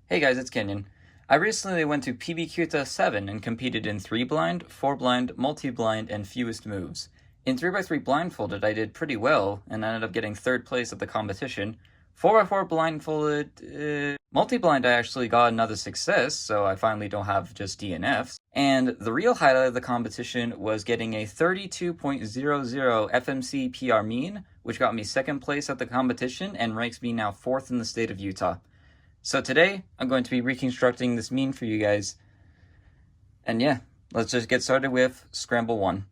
Hey guys, it's Kenyon. I recently went to PBQTA 7 and competed in 3 blind, 4 blind, multi-blind, and fewest moves. In 3x3 blindfolded, I did pretty well and ended up getting 3rd place at the competition. 4x4 blindfolded, multi-blind I actually got another success, so I finally don't have just DNFs. And the real highlight of the competition was getting a 32.00 FMC PR mean, which got me 2nd place at the competition and ranks me now 4th in the state of Utah. So today, I'm going to be reconstructing this mean for you guys. And yeah, let's just get started with Scramble 1.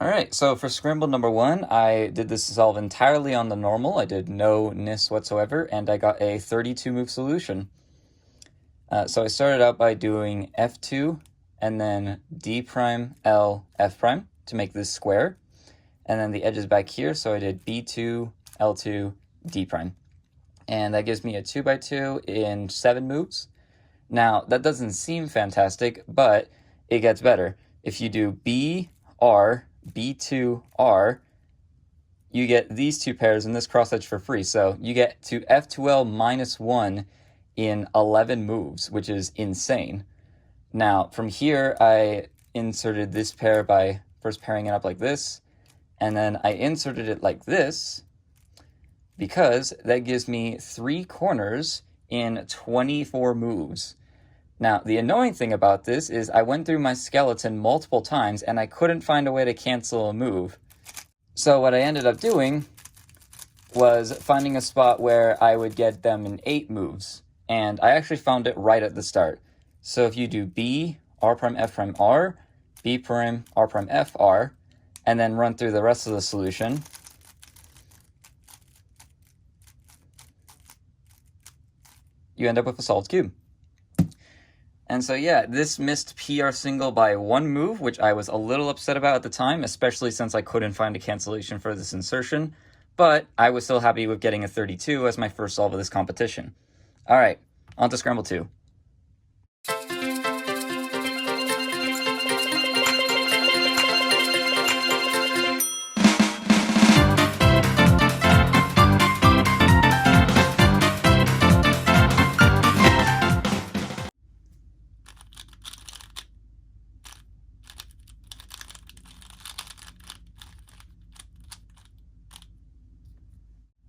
Alright, so for scramble number 1, I did this solve entirely on the normal. I did no NIS whatsoever, and I got a 32 move solution. So I started out by doing F2 and then D prime, L, F prime to make this square. And then the edge is back here, so I did B2, L2, D prime. And that gives me a 2x2 in 7 moves. Now, that doesn't seem fantastic, but it gets better. If you do B, R, B2, R, you get these two pairs in this cross edge for free. So you get to F2L minus 1 in 11 moves, which is insane. Now, from here, I inserted this pair by first pairing it up like this, and then I inserted it like this, because that gives me 3 corners in 24 moves. Now, the annoying thing about this is I went through my skeleton multiple times and I couldn't find a way to cancel a move. So what I ended up doing was finding a spot where I would get them in 8 moves. And I actually found it right at the start. So if you do B, R prime, F prime, R, B prime, R prime, F, R, and then run through the rest of the solution, you end up with a solved cube. And so yeah, this missed PR single by 1 move, which I was a little upset about at the time, especially since I couldn't find a cancellation for this insertion. But I was still happy with getting a 32 as my first solve of this competition. Alright, on to Scramble 2.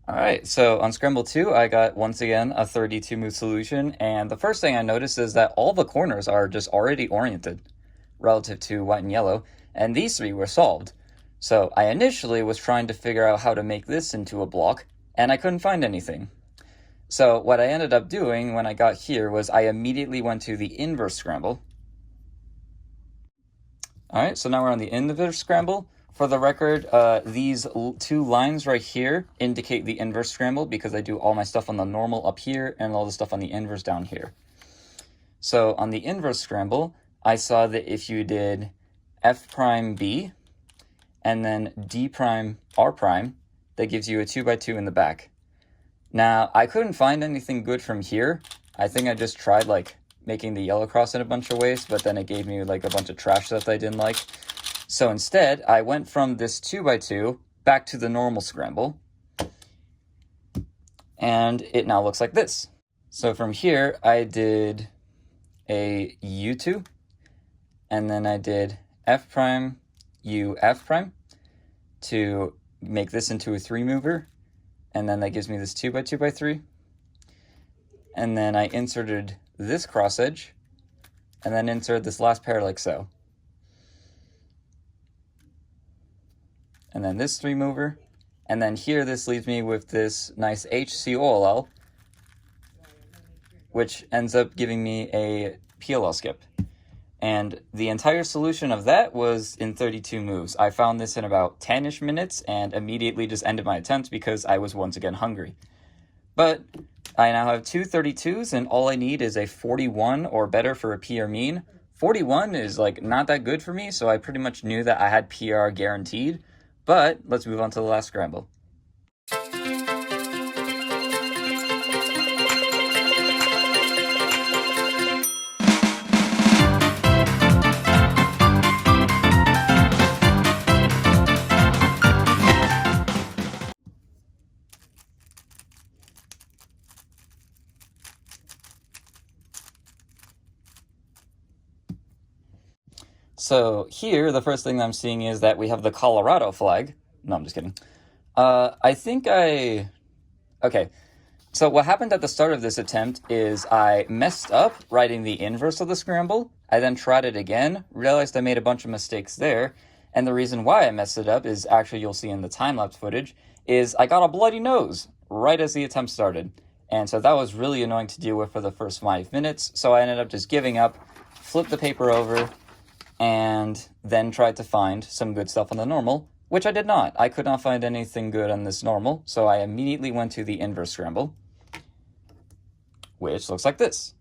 Alright, so on Scramble 2, I got, once again, a 32 move solution, and the first thing I noticed is that all the corners are just already oriented relative to white and yellow, and these 3 were solved. So I initially was trying to figure out how to make this into a block, and I couldn't find anything. So what I ended up doing when I got here was I immediately went to the inverse scramble. Alright, so now we're on the inverse scramble. For the record, these 2 lines right here indicate the inverse scramble because I do all my stuff on the normal up here and all the stuff on the inverse down here. So on the inverse scramble, I saw that if you did F prime B and then D prime R prime, that gives you a 2x2 in the back. Now, I couldn't find anything good from here. I think I just tried like making the yellow cross in a bunch of ways, but then it gave me like a bunch of trash that I didn't like. So instead, I went from this 2x2 back to the normal scramble, and it now looks like this. So from here, I did a U2, and then I did F prime, U, F prime to make this into a 3 mover, and then that gives me this 2x2x3. And then I inserted this cross edge, and then inserted this last pair like so. And then this 3 mover, and then here this leaves me with this nice HCOLL, which ends up giving me a PLL skip. And the entire solution of that was in 32 moves. I found this in about 10-ish minutes and immediately just ended my attempt because I was once again hungry. But I now have 2 32s, and all I need is a 41 or better for a PR mean. 41 is like not that good for me, so I pretty much knew that I had PR guaranteed. But let's move on to the last scramble. So here, the first thing I'm seeing is that we have the Colorado flag. No, I'm just kidding. Okay. So what happened at the start of this attempt is I messed up writing the inverse of the scramble. I then tried it again, realized I made a bunch of mistakes there. And the reason why I messed it up is actually, you'll see in the time-lapse footage, is I got a bloody nose right as the attempt started. And so that was really annoying to deal with for the first 5 minutes. So I ended up just giving up, flipped the paper over, and then tried to find some good stuff on the normal, which I did not. I could not find anything good on this normal, so I immediately went to the inverse scramble, which looks like this.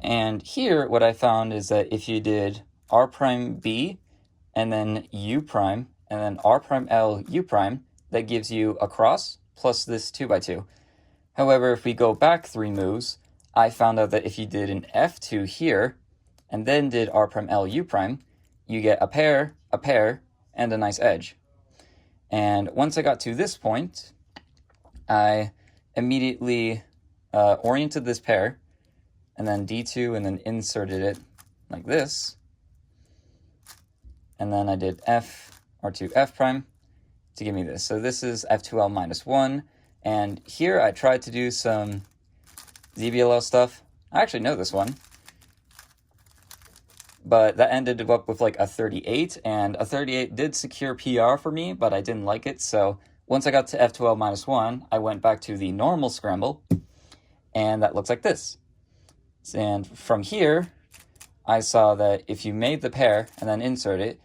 And here, what I found is that if you did r prime b, and then u prime, and then r prime l u prime, that gives you a cross plus this 2x2. However, if we go back 3 moves, I found out that if you did an f2 here, and then did r prime l u prime, you get a pair, and a nice edge. And once I got to this point, I immediately oriented this pair, and then d2, and then inserted it like this. And then I did f, r2, f prime to give me this. So this is f2l minus 1. And here I tried to do some ZBLL stuff. I actually know this one. But that ended up with like a 38, and a 38 did secure PR for me, but I didn't like it. So once I got to f2l minus 1, I went back to the normal scramble, and that looks like this. And from here, I saw that if you made the pair and then insert it,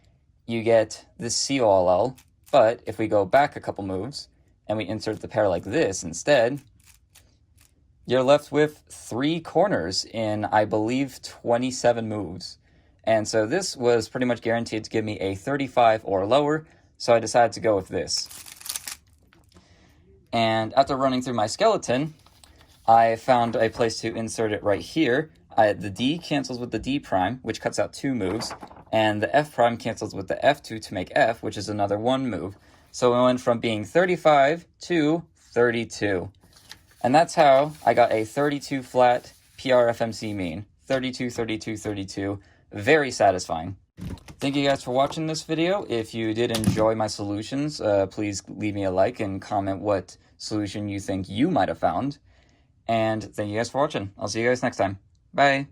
you get this COLL. But if we go back a couple moves and we insert the pair like this instead, you're left with 3 corners in, I believe, 27 moves. And so this was pretty much guaranteed to give me a 35 or lower, so I decided to go with this. And after running through my skeleton, I found a place to insert it right here. The D cancels with the D prime, which cuts out 2 moves, and the F prime cancels with the F2 to make F, which is another 1 move. So it went from being 35 to 32. And that's how I got a 32 flat PR FMC mean. 32, 32, 32. Very satisfying. Thank you guys for watching this video. If you did enjoy my solutions, please leave me a like and comment what solution you think you might have found. And thank you guys for watching. I'll see you guys next time. Bye.